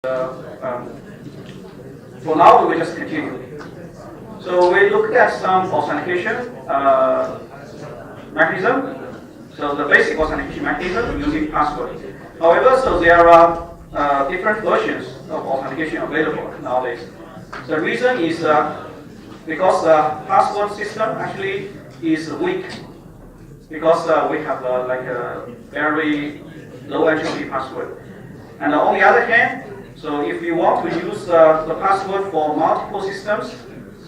For now, we will just continue. So we looked at some authentication mechanism. So the basic authentication mechanism using password. However, so there are different versions of authentication available nowadays. The reason is because the password system actually is weak. Because we have like a very low entropy password. And on the other hand, so if you want to use the password for multiple systems,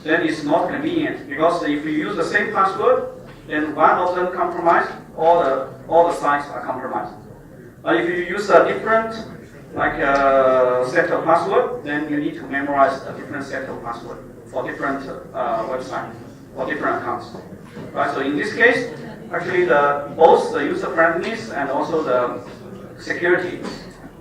then it's not convenient, because if you use the same password, then one of them compromised, all the sites are compromised. But if you use a different set of password, then you need to memorize a different set of password for different websites or different accounts. Right. So in this case, actually both the user friendliness and also the security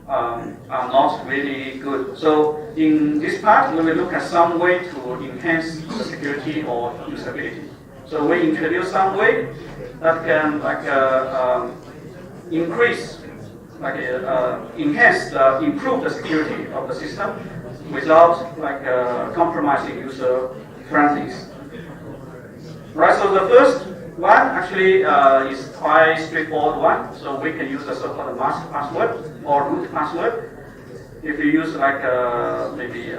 are not really good. So in this part, we will look at some way to enhance the security or usability. So we introduce some way that can increase, enhance, improve the security of the system without compromising user friendliness. Right. So the first one actually is quite straightforward one. So we can use the so-called master password or root password. If you use maybe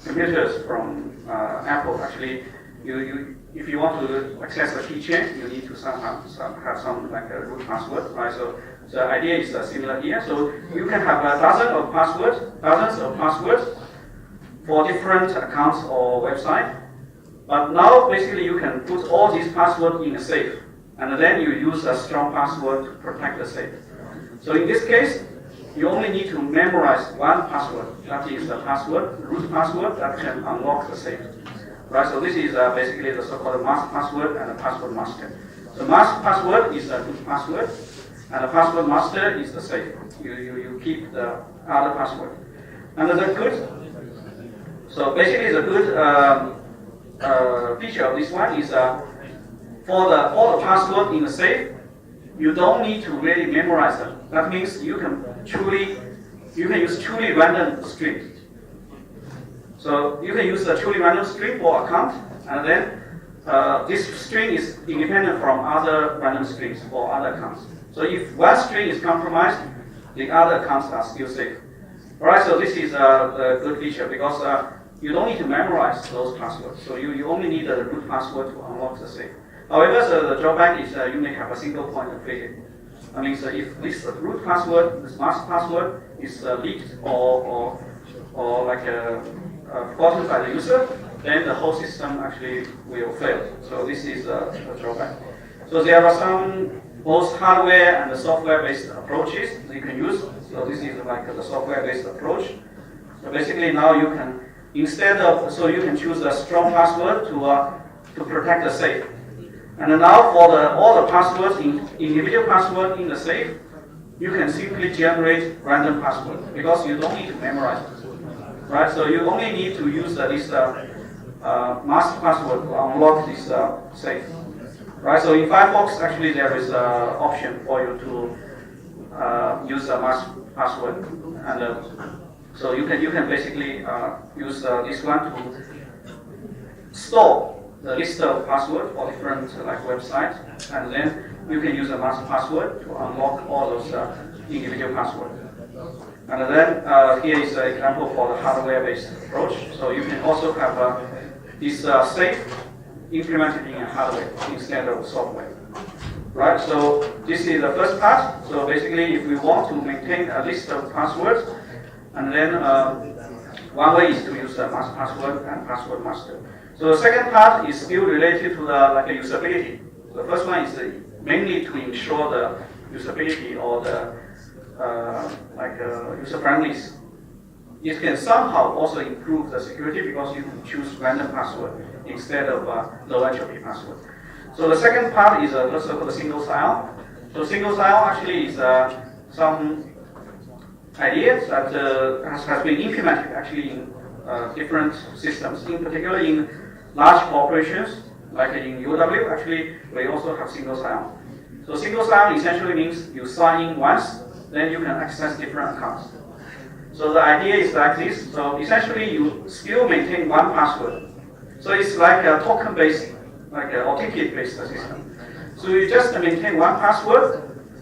computers from Apple, actually, if you want to access the keychain, you need to somehow have some root password, right? So the idea is similar here. So you can have dozens of passwords for different accounts or websites. But now, basically, you can put all these passwords in a safe, and then you use a strong password to protect the safe. So in this case, you only need to memorize one password. That is the password, root password that can unlock the safe. Right. So this is basically the so-called master password and the password master. So master password is the root password, and the password master is the safe. You keep the other password. And the good. So basically, the good. Feature of this one is for all the password in the safe, you don't need to really memorize them. That means you can use truly random string. So you can use a truly random string for account, and then this string is independent from other random strings for other accounts. So if one string is compromised, the other accounts are still safe. Alright, so this is a good feature because you don't need to memorize those passwords. So you only need the root password to unlock the safe. However, the drawback is you may have a single point of failure. I mean, so if this root password, this master password, is leaked or forgotten by the user, then the whole system actually will fail. So this is a drawback. So there are some both hardware and the software-based approaches you can use. So this is the software-based approach. So basically now you can you can choose a strong password to protect the safe. And now for all the passwords, individual password in the safe, you can simply generate random password because you don't need to memorize it. Right? So you only need to use this master password to unlock this safe. Right? So in Firefox, actually there is an option for you to use a master password, and so you can basically use this one to store the list of passwords for different websites, and then you can use a master password to unlock all those individual passwords. And then here is an example for the hardware-based approach. So you can also have this safe implemented in hardware instead of software. Right. So this is the first part. So basically, if we want to maintain a list of passwords, and then one way is to use the master password and password master. So the second part is still related to the usability. The first one is mainly to ensure the usability or the user friendliness. It can somehow also improve the security because you can choose random password instead of low entropy password. So the second part is what's called the single sign-on. So single sign-on actually is some ideas that has been implemented actually in different systems, in particular in large corporations, like in UW, actually we also have single sign-on. So single sign-on essentially means you sign in once, then you can access different accounts. So the idea is like this. So essentially, you still maintain one password. So it's like a token-based, like or ticket-based system. So you just maintain one password.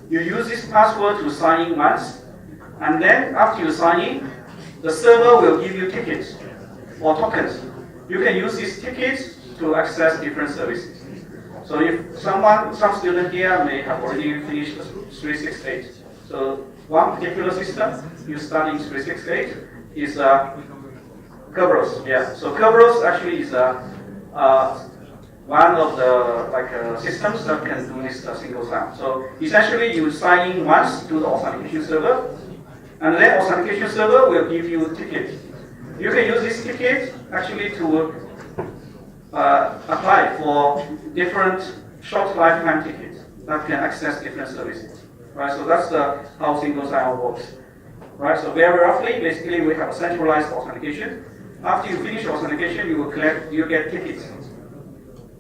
You use this password to sign in once, and then after you sign in, the server will give you tickets or tokens. You can use these tickets to access different services. So if some student here may have already finished 368. So one particular system you study in 368 is Kerberos. Yeah. So Kerberos actually is one of the systems that can do this single sign. So essentially, you sign in once to the authentication server, and then authentication server will give you tickets. You can use this ticket actually to apply for different short lifetime tickets that can access different services. Right, so that's how single sign-on works. Right, so very roughly, basically, we have a centralized authentication. After you finish authentication, you get tickets.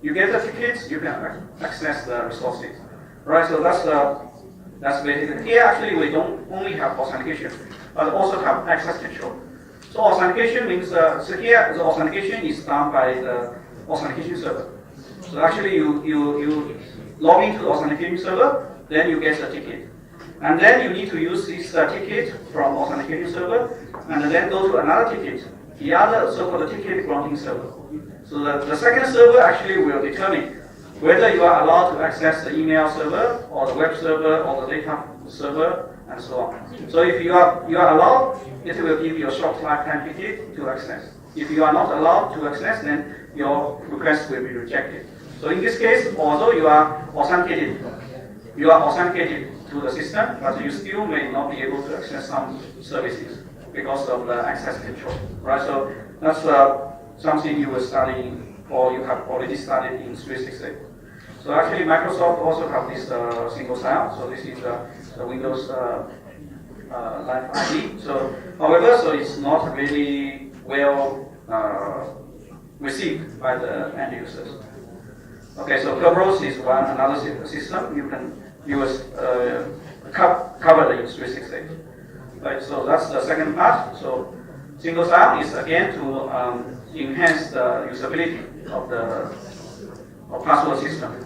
You get the tickets, you can access the resources. Right, so that's basically. Here, actually, we don't only have authentication, but also have access control. So authentication means so here the authentication is done by the authentication server. So actually, you log into the authentication server. Then you get a ticket. And then you need to use this ticket from authentication server and then go to another ticket, the other so-called ticket granting server. So the second server actually will determine whether you are allowed to access the email server or the web server or the data server and so on. So if you are allowed, it will give you a short lifetime ticket to access. If you are not allowed to access, then your request will be rejected. So in this case, although you are authenticated to the system, but you still may not be able to access some services because of the access control, right? So that's something you will study or you have already studied in 368. So actually, Microsoft also have this single sign-on. So this is the Windows Live ID. So, however, so it's not really well received by the end users. Okay, so Kerberos is another system you can use covered in 368. Right, so that's the second part. So single sign-on is again to enhance the usability of the password system.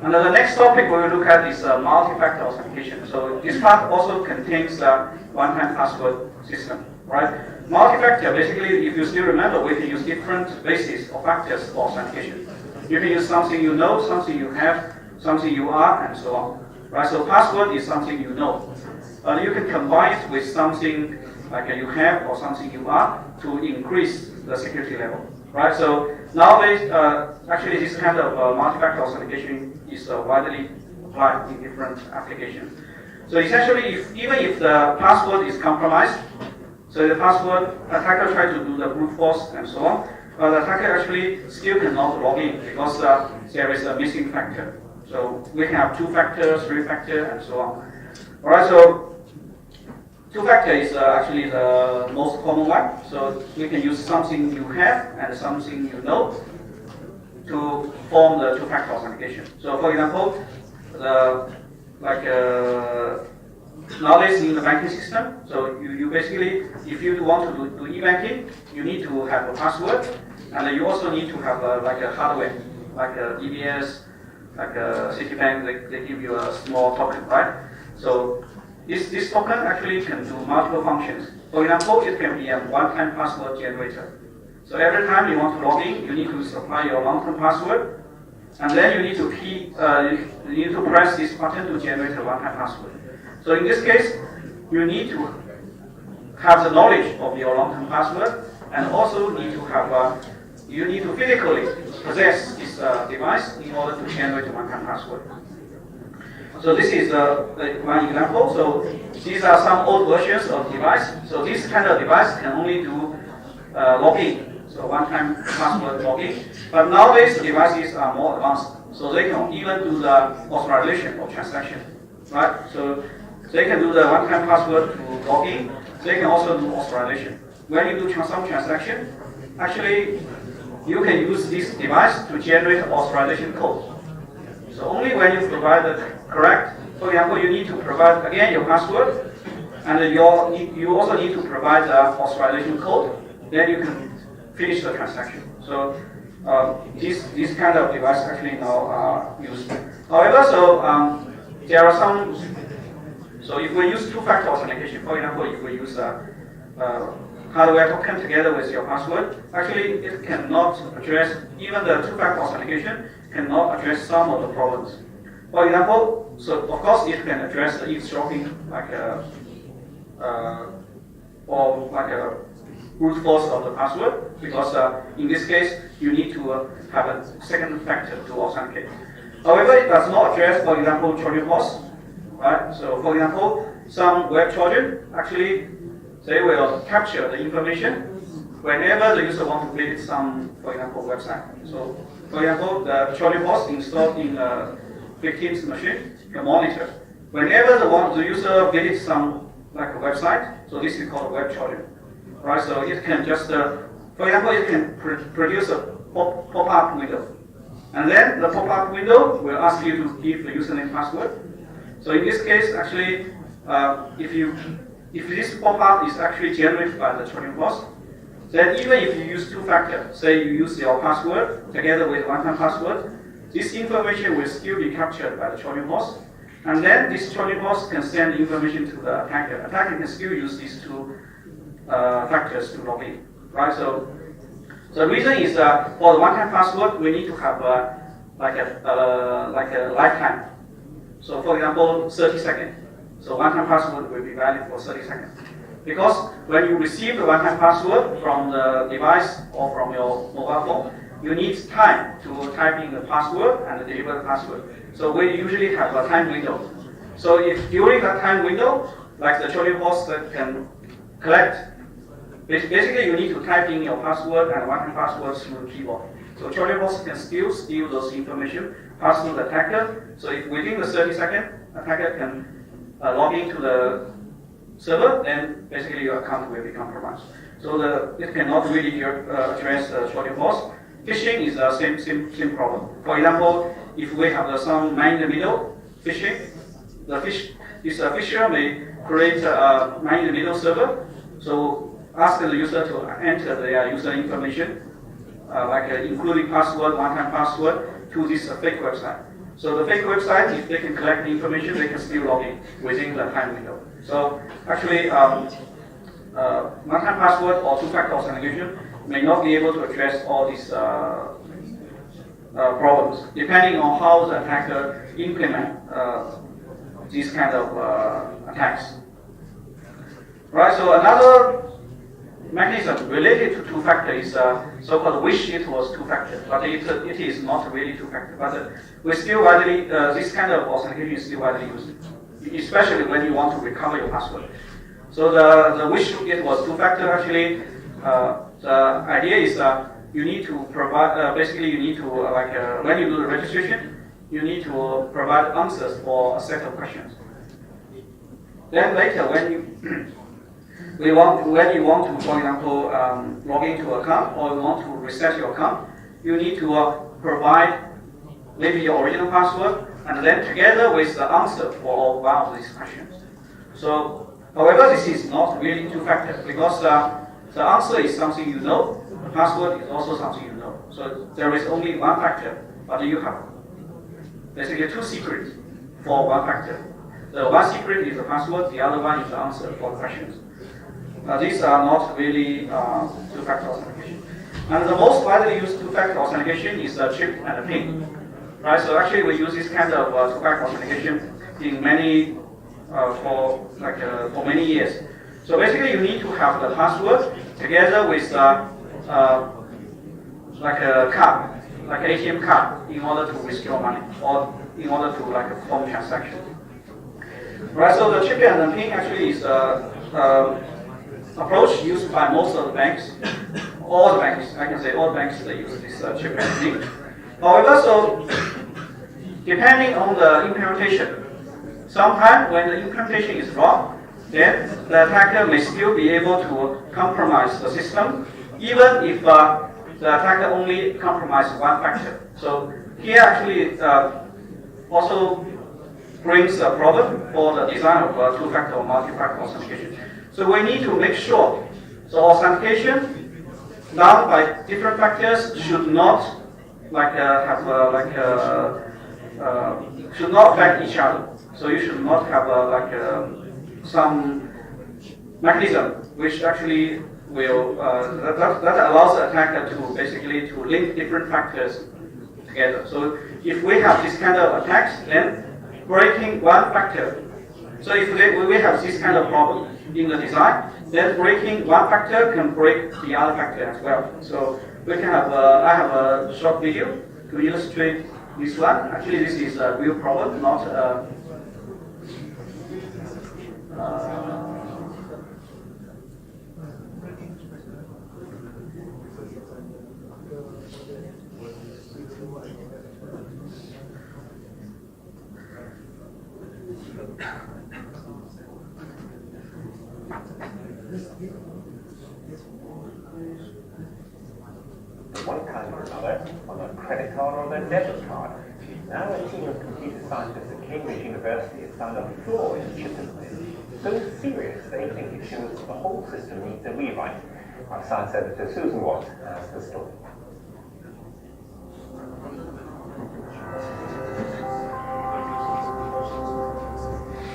And the next topic we will look at is multi-factor authentication. So this part also contains the one-time password system, right? Multi-factor, basically, if you still remember, we can use different bases or factors for authentication. You can use something you know, something you have, something you are, and so on. Right? So password is something you know. You can combine it with something like you have or something you are to increase the security level. Right? So nowadays, actually, this kind of multi-factor authentication is widely applied in different applications. So essentially, even if the password is compromised, so the password attacker tries to do the brute force and so on, but the attacker actually still cannot log in because there is a missing factor. So we can have 2-factor, 3-factor, and so on. All right, so 2-factor is actually the most common one. So we can use something you have and something you know to form the 2-factor authentication. So for example, nowadays in the banking system, so you basically, if you want to do e-banking, you need to have a password, and you also need to have a hardware, like a DBS, like a Citibank, they give you a small token, right? So this token actually can do multiple functions. For example, it can be a one-time password generator. So every time you want to log in, you need to supply your long-term password, and then you need to press this button to generate a one-time password. So in this case, you need to have the knowledge of your long-term password, and also need to have you need to physically possess this device in order to generate a one-time password. So this is one example. So these are some old versions of device. So this kind of device can only do login, so one-time password login. But nowadays the devices are more advanced, so they can even do the authorization of transaction, right? So they can do the one-time password to login. They can also do authorization. When you do some transaction, actually you can use this device to generate authorization code. So only when you provide the correct, for example, you need to provide again your password, and you also need to provide the authorization code. Then you can finish the transaction. So this kind of device actually now are used. However, so there are some. So if we use two-factor authentication, for example, if we use hardware token together with your password, actually it cannot address, even the two-factor authentication cannot address some of the problems. For example, so of course it can address the eavesdropping, like or like a brute force of the password, because in this case you need to have a second factor to authenticate. However, it does not address, for example, Trojan horse. Right? So, for example, some web Trojan actually they will capture the information whenever the user wants to visit some, for example, website. So, for example, the Trojan horse installed in the victim's machine, the monitor. Whenever the user visits some like a website, so this is called web Trojan. Right? So it can just, for example, it can produce a pop-up window, and then the pop-up window will ask you to give the username password. So in this case, actually, if this pop-up is actually generated by the Trojan horse, then even if you use two-factor, say you use your password together with one-time password, this information will still be captured by the Trojan horse, and then this Trojan horse can send information to the attacker. Attacker can still use these two factors to log in, right? So the reason is for the one-time password, we need to have like a lifetime. So for example, 30 seconds. So one-time password will be valid for 30 seconds. Because when you receive the one-time password from the device or from your mobile phone, you need time to type in the password and deliver the password. So we usually have a time window. So if during that time window, like the Trojan horse can collect, basically you need to type in your password and one-time password through the keyboard. So Trojan horse can still steal those information, pass to the attacker. So if within the 30 seconds, attacker can log into the server, then basically your account will be compromised. So it cannot really address the Trojan horse. Phishing is the same problem. For example, if we have some man-in-the-middle phishing, this fisher may create a man-in-the-middle server. So ask the user to enter their user information, including password, one-time password, to this fake website. So the fake website, if they can collect the information, they can still log in within the time window. So actually, one-time password or two-factor authentication may not be able to address all these problems, depending on how the attacker implement these kind of attacks. Right. So another mechanism related to two-factor is so-called wish it was two-factor, but it is not really two-factor. But we still widely this kind of authentication is still widely used, especially when you want to recover your password. So the wish it was two-factor actually. The idea is you need to provide, basically you need to, when you do the registration, you need to provide answers for a set of questions. Then later when you want to, for example, log into an account or you want to reset your account, you need to provide maybe your original password and then together with the answer for one of these questions. So, however, this is not really two-factor because the answer is something you know, the password is also something you know. So there is only one factor, but you have basically two secrets for one factor. The one secret is the password, the other one is the answer for the questions. These are not really two-factor authentication. And the most widely used two-factor authentication is the chip and the PIN. Right? So actually we use this kind of two-factor authentication in many, for many years. So basically you need to have the password together with like a card, like an ATM card, in order to withdraw money or in order to perform transaction. Right, so the chip and the PIN actually is approach used by most of the banks. All the banks, I can say all banks, they use this chip and PIN. However, so depending on the implementation, sometimes when the implementation is wrong, then the attacker may still be able to compromise the system, even if the attacker only compromises one factor. So here actually also brings a problem for the design of two-factor or multi-factor authentication. So we need to make sure the authentication done by different factors should not should not affect each other. So you should not have some mechanism which actually will that allows the attacker to basically to link different factors together. So if we have this kind of attacks, then breaking one factor. So if we have this kind of problem in the design, then breaking one factor can break the other factor as well. So we can have I have a short video to illustrate this one. Actually, this is a real problem, not one kind or another, on a credit card or a debit card. Now a team of computer scientists at Cambridge University has found a flaw in the chip pin, so serious they think it shows the whole system needs a rewrite. Our science editor Susan Watt has the story.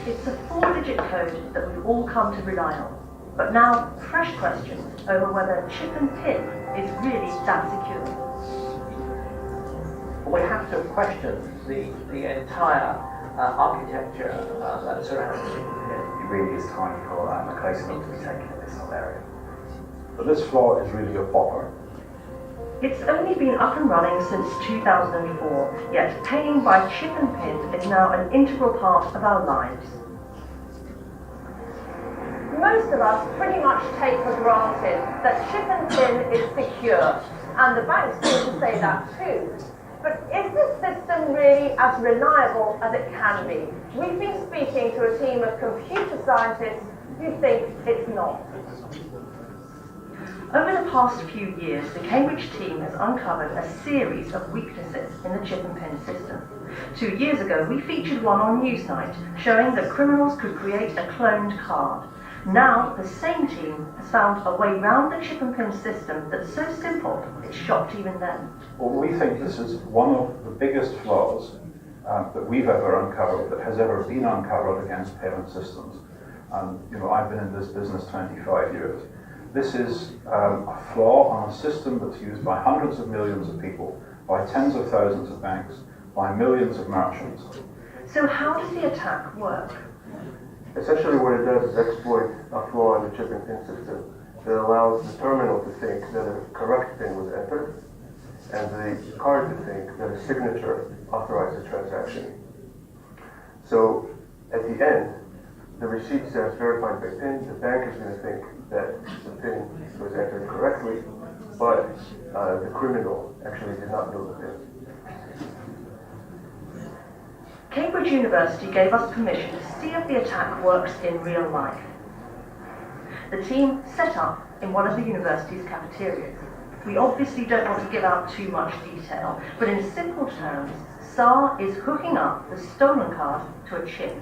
It's a 4-digit code that we've all come to rely on. But now, fresh questions over whether chip and pin is really that secure. We have to question the entire architecture that surrounds chip and pin. It really is time for a closer look to be taken in this whole area. But this flaw is really a bopper. It's only been up and running since 2004, yet paying by chip and pin is now an integral part of our lives. Most of us pretty much take for granted that chip and pin is secure, and the banks seem to say that too. But is this system really as reliable as it can be? We've been speaking to a team of computer scientists who think it's not. Over the past few years, the Cambridge team has uncovered a series of weaknesses in the chip and pin system. 2 years ago, we featured one on Newsnight, showing that criminals could create a cloned card. Now, the same team has found a way round the chip and pin system that's so simple, it shocked even them. Well, we think this is one of the biggest flaws that we've ever uncovered, that has ever been uncovered against payment systems. And, I've been in this business 25 years. This is a flaw on a system that's used by hundreds of millions of people, by tens of thousands of banks, by millions of merchants. So how does the attack work? Essentially what it does is exploit a flaw in the chip and pin system that allows the terminal to think that a correct pin was entered and the card to think that a signature authorized the transaction. So at the end, the receipt says verified by PIN. The bank is going to think that the PIN was entered correctly, but the criminal actually did not know the PIN. Cambridge University gave us permission to see if the attack works in real life. The team set up in one of the university's cafeterias. We obviously don't want to give out too much detail, but in simple terms, SAR is hooking up the stolen card to a chip.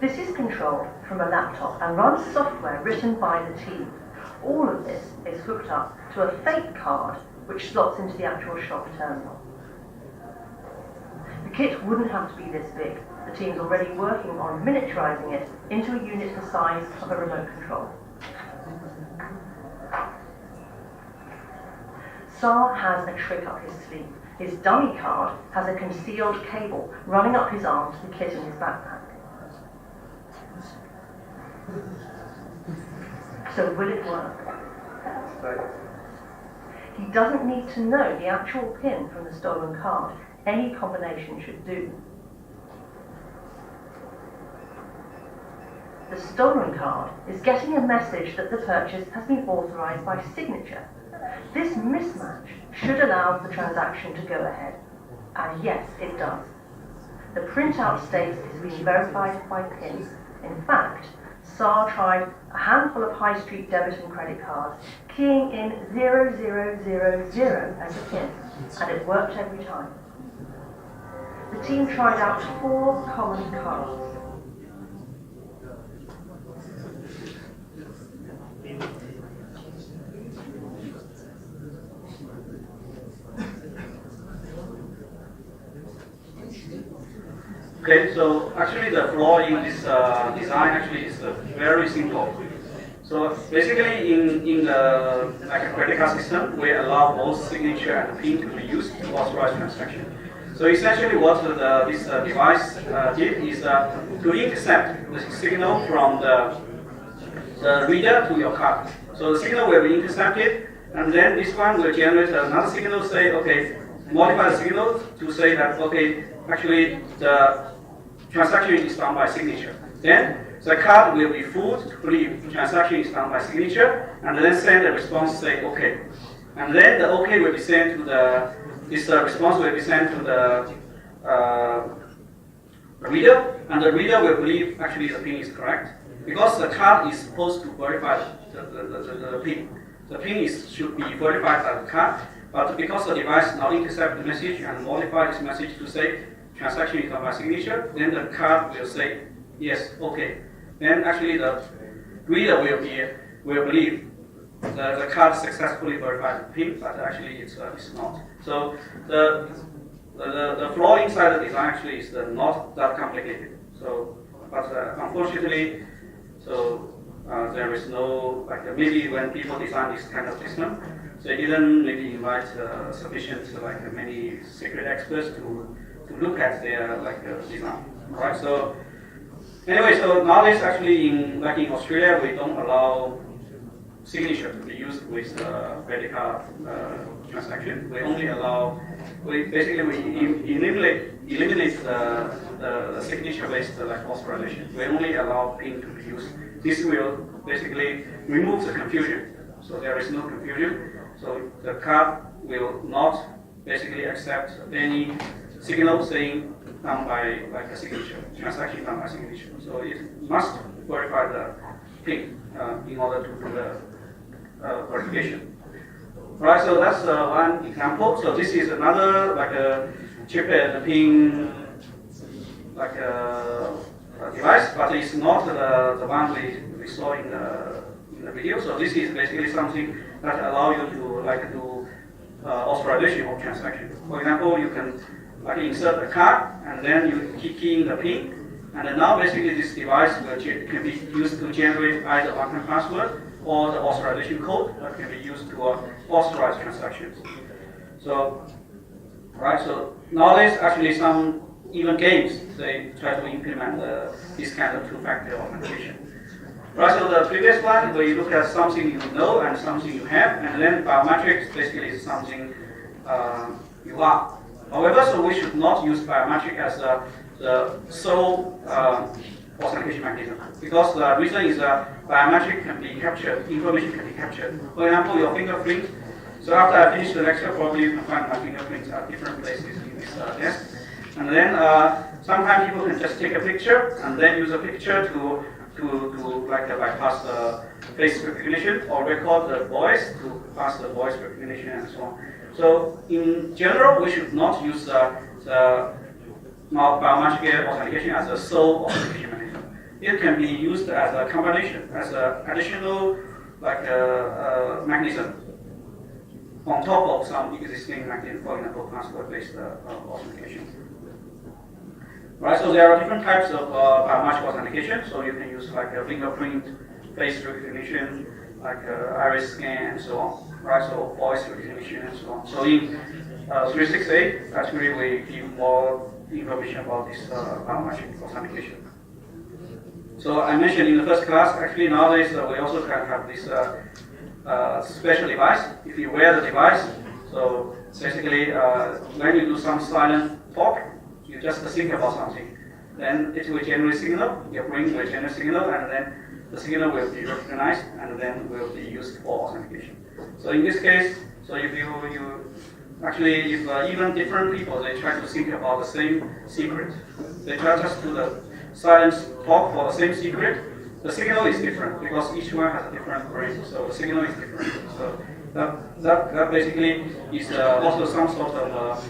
This is controlled from a laptop and runs software written by the team. All of this is hooked up to a fake card which slots into the actual shop terminal. The kit wouldn't have to be this big. The team's already working on miniaturizing it into a unit the size of a remote control. SAR has a trick up his sleeve. His dummy card has a concealed cable running up his arm to the kit in his backpack. So will it work? He doesn't need to know the actual PIN from the stolen card. Any combination should do. The stolen card is getting a message that the purchase has been authorized by signature. This mismatch should allow the transaction to go ahead. And yes, it does. The printout states it's been verified by PIN. In fact, SAR tried a handful of high street debit and credit cards, keying in 0000 as a PIN, and it worked every time. the team tried out 4 common cards. Okay, so actually the flaw in this design actually is very simple. So basically in the like a credit card system, we allow both signature and PIN to be used to authorize transaction. So essentially what this device did is to intercept the signal from the reader to your card. So the signal will be intercepted, and then this one will generate another signal, say, okay, modify the signal to say that, okay, actually the transaction is done by signature. Then the card will be fooled to believe the transaction is done by signature, and then send a response say okay. And then the okay will be sent to this response will be sent to the reader, and the reader will believe actually the PIN is correct, because the card is supposed to verify the PIN. The PIN should be verified by the card, but because the device now intercepts the message and modify this message to say transaction is done by signature, then the card will say yes, okay. Then actually the reader will believe the card successfully verified the PIN, but actually it's not. So the flaw inside the design actually is not that complicated. So, but unfortunately, so there is no maybe when people design this kind of system, they didn't maybe invite sufficient many secret experts to look at their design. Right. So anyway, so nowadays actually in Australia we don't allow signature to be used with credit card transaction. We only allow we eliminate the signature-based authorization. We only allow PIN to be used. This will basically remove the confusion. So there is no confusion. So the card will not basically accept any signal saying done by a signature, transaction done by signature. So it must verify the PIN in order to do the verification. Right, so that's one example. So this is another chip and PIN device, but it's not the one we saw in the video. So this is basically something that allows you to do authorization of transaction. For example, you can insert a card and then you key in the PIN, and then now basically this device can be used to generate either one-time password or the authorization code that can be used to authorize transactions. So, right. So nowadays, actually, some even games they try to implement this kind of two-factor authentication. Right. So the previous one, where you look at something you know and something you have, and then biometrics basically is something you are. However, so we should not use biometric as the sole authentication mechanism, because the reason is that biometric can be captured, information can be captured. For example, your fingerprint. So after I finish the lecture, probably you can find my fingerprints at different places in this desk. And then sometimes people can just take a picture and then use a picture to bypass the face recognition or record the voice to pass the voice recognition and so on. So in general, we should not use the biometric authentication as a sole authentication mechanism. It can be used as a combination, as an additional mechanism on top of some existing mechanism, for example, password-based authentication. Right. So there are different types of biometric authentication. So you can use a fingerprint, face recognition, iris scan, and so on. Right. So voice recognition and so on. So in 368, actually we give more information about this biometric authentication. So I mentioned in the first class, actually nowadays we also can have this special device. If you wear the device, so basically when you do some silent talk, you just think about something. Then it will generate signal, your brain will generate signal, and then the signal will be recognized and then will be used for authentication. So in this case, so if you actually, if even different people, they try to think about the same secret. They try just to the silent talk for the same secret. The signal is different because each one has a different brain, so the signal is different. So that basically is also some sort of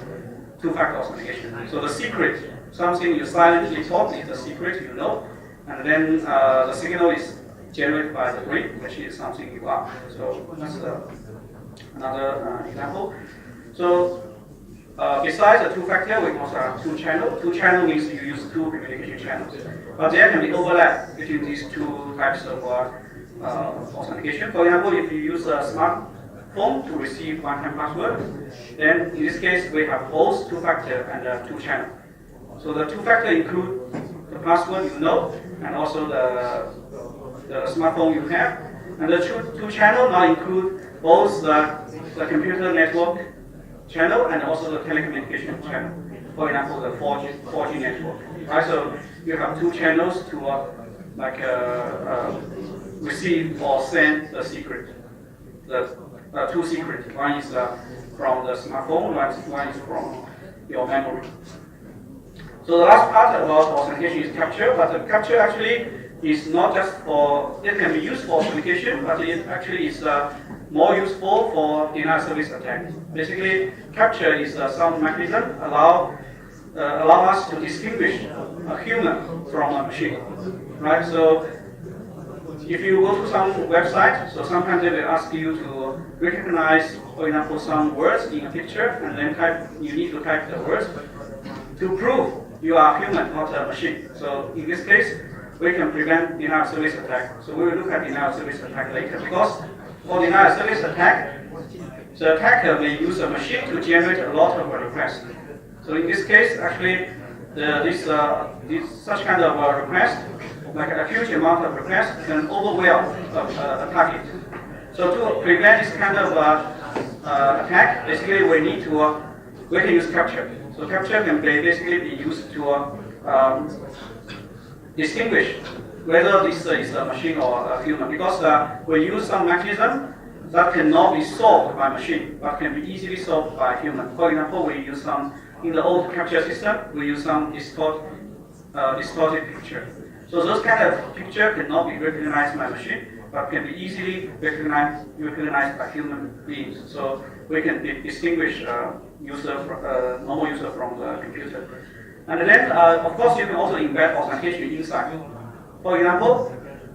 two-factor authentication. So the secret, something you silently talk is the secret you know, and then the signal is generated by the brain, which is something you are. So that's another example. So besides the two-factor, we also have two-channel. Two-channel means you use two communication channels. But there can be overlap between these two types of authentication. For example, if you use a smartphone to receive one-time password, then in this case we have both two-factor and two-channel. So the two-factor include the password you know and also the smartphone you have. And the two-channel now include both the computer network channel and also the telecommunication channel. For example, the 4G network. Right? So you have two channels to receive or send the secret. The two secrets. One is from the smartphone, one is from your memory. So the last part about authentication is capture, but the capture actually is not just for, it can be used for authentication, but it actually is more useful for denial service attack. Basically, capture is some mechanism allow us to distinguish a human from a machine, right? So if you go to some website, so sometimes they will ask you to recognize, for example, some words in a picture, and then you need to type the words to prove you are human, not a machine. So in this case, we can prevent denial service attack. So we will look at denial service attack later, because for denial service attack, the attacker may use a machine to generate a lot of requests. So in this case, actually, such kind of request, like a huge amount of requests, can overwhelm a target. So to prevent this kind of attack, basically we can use capture. So capture can basically be used to distinguish whether this is a machine or a human, because we use some mechanism that cannot be solved by machine, but can be easily solved by human. For example, we use in the old capture system, we use some distorted picture. So those kind of picture cannot be recognized by machine, but can be easily recognized by human beings. So we can distinguish normal user from the computer. And then, of course, you can also embed authentication inside. For example,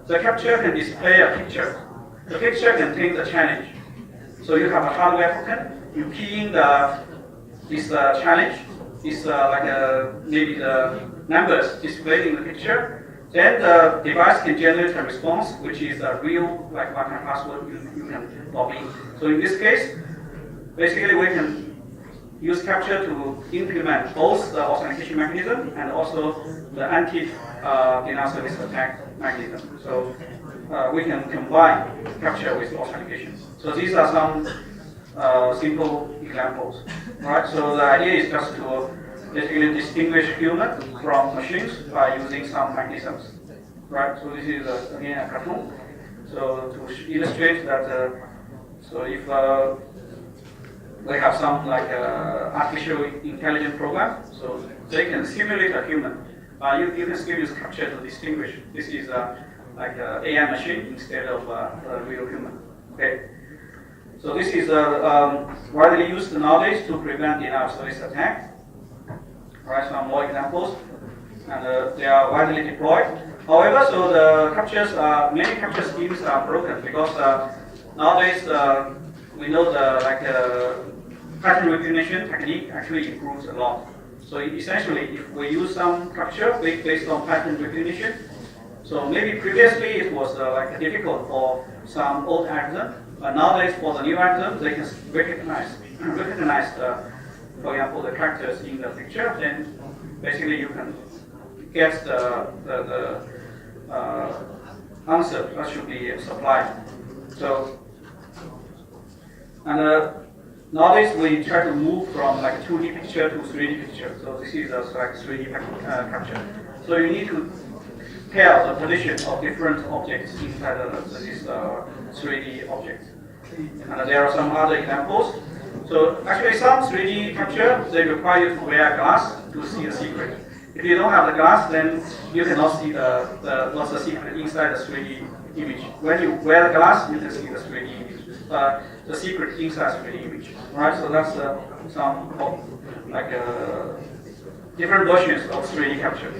the capture can display a picture. The picture contains a challenge. So you have a hardware token. You key in this challenge. It's maybe the numbers displayed in the picture. Then the device can generate a response, which is a real, like one-time password you can log in. So in this case, basically we can use capture to implement both the authentication mechanism and also the anti-denial service attack mechanism. So we can combine capture with authentication. So these are some simple examples, right? So the idea is just to basically distinguish human from machines by using some mechanisms, right? So this is again a cartoon. So to illustrate that, so if we have some artificial intelligence program, so they can simulate a human. You can still use capture to distinguish. This is like an AI machine instead of a real human. Okay. So this is widely used nowadays to prevent denial of service attack. Right, some more examples, and they are widely deployed. However, so the captures, many capture schemes are broken because nowadays we know the pattern recognition technique actually improves a lot. So essentially, if we use some capture based on pattern recognition, so maybe previously it was difficult for some old algorithm, but nowadays for the new algorithm they can recognize for example, the characters in the picture, then basically you can get the answer that should be supplied. So, and nowadays we try to move from 2D picture to 3D picture. So this is a 3D capture. So you need to tell the position of different objects inside this 3D object. And there are some other examples. So actually some 3D capture, they require you to wear glass to see the secret. If you don't have the glass, then you cannot see what's the secret inside the 3D image. When you wear the glass, you can see the 3D image, the secret inside 3D image, right? So that's some different versions of 3D capture.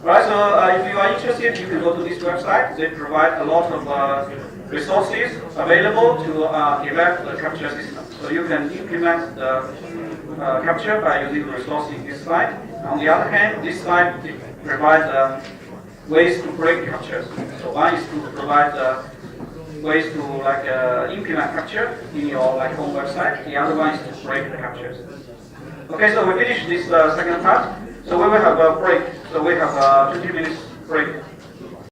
Right, so if you are interested, you can go to this website. They provide a lot of resources available to develop the capture system. So you can implement the capture by using the resources in this slide. On the other hand, this slide provides ways to break captures. So one is to provide ways to implement capture in your home website. The other one is to break the captures. Okay, so we finished this second part. So we will have a break. So we have a 20 minutes break.